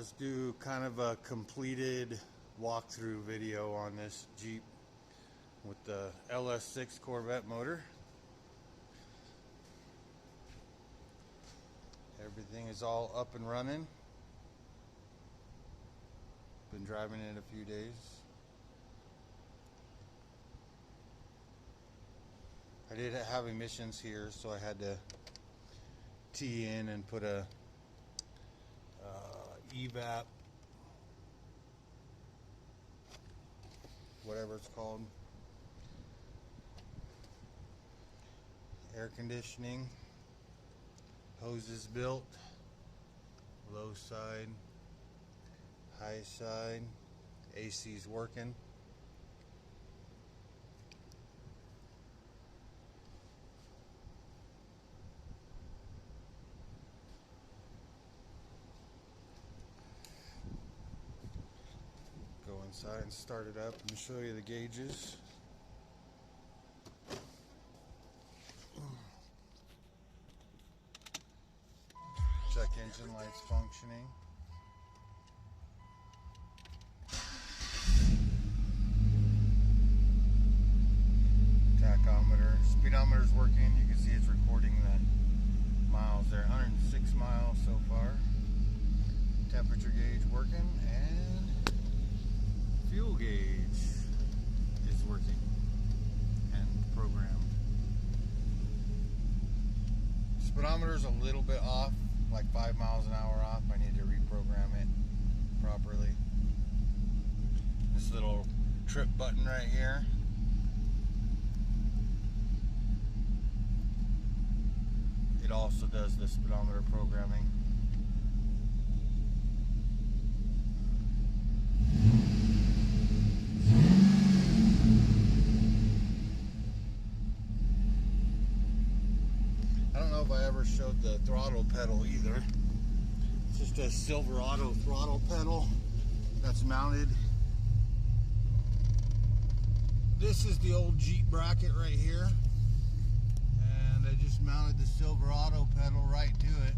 Let's do kind of a completed walkthrough video on this Jeep with the LS6 Corvette motor. Everything is all up and running. Been driving it a few days. I did have emissions here, so I had to tee in and put a evap, whatever it's called, air conditioning, hoses built, low side, high side, AC's working. Go inside and start it up and show you the gauges. Check engine lights functioning. Tachometer, speedometer's working. You can see it's recording the miles there. 106 miles so far. Temperature gauge working, and fuel gauge is working and programmed. Speedometer's a little bit off, like 5 miles an hour off. I need to reprogram it properly. This little trip button right here, it also does the speedometer programming. I don't know if I ever showed the throttle pedal either. It's just a Silverado throttle pedal that's mounted. This is the old Jeep bracket right here, and I just mounted the Silverado pedal right to it,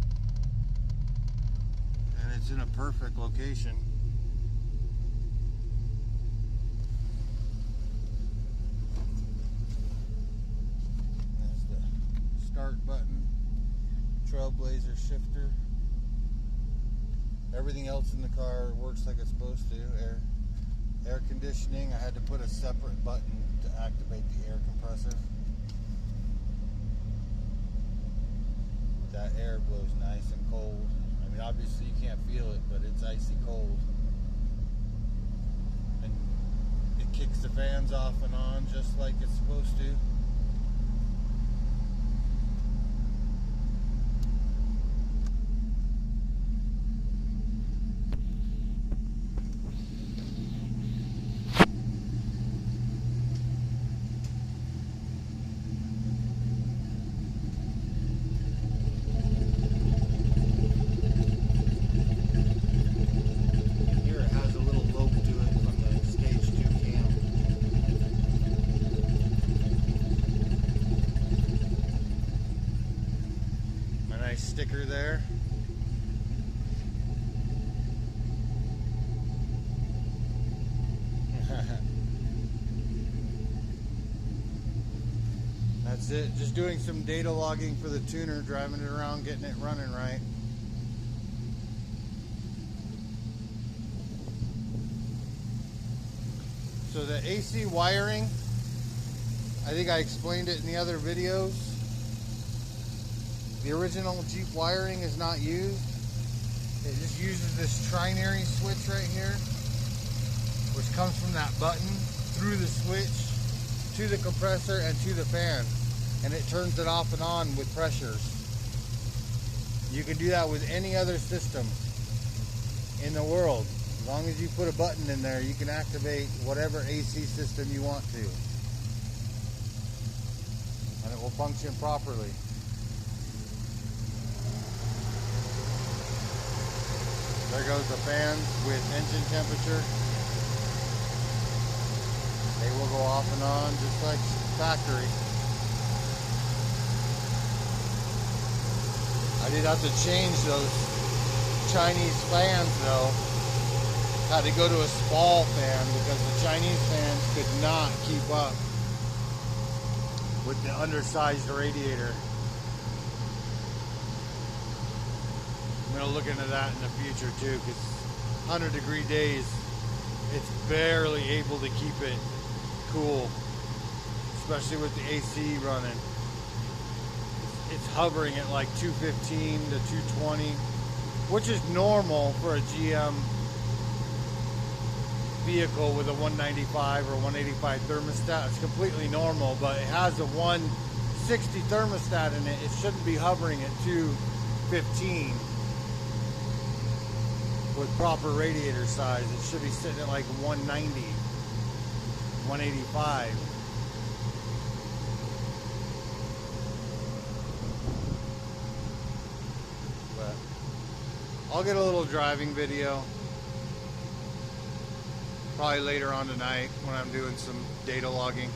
and it's in a perfect location. There's the start button, trailblazer shifter. Everything else in the car works like it's supposed to. Air conditioning, I had to put a separate button to activate the air compressor. That air blows nice and cold. I mean, obviously you can't feel it, but it's icy cold. And it kicks the fans off and on just like it's supposed to. Sticker there. That's it. Just doing some data logging for the tuner, driving it around, getting it running right. So the AC wiring, I think I explained it in the other videos. The original Jeep wiring is not used. It just uses this trinary switch right here, which comes from that button through the switch to the compressor and to the fan, and it turns it off and on with pressures. You can do that with any other system in the world. As long as you put a button in there, you can activate whatever AC system you want to, and it will function properly. There goes the fans with engine temperature. They will go off and on just like factory. I did have to change those Chinese fans though had to go to a small fan because the Chinese fans could not keep up with the undersized radiator. I'm going to look into that in the future too, because 100-degree days, it's barely able to keep it cool, especially with the AC running. It's hovering at like 215 to 220, which is normal for a GM vehicle with a 195 or 185 thermostat. It's completely normal, but it has a 160 thermostat in it. It shouldn't be hovering at 215 with proper radiator size. It should be sitting at like 190, 185. But I'll get a little driving video probably later on tonight when I'm doing some data logging.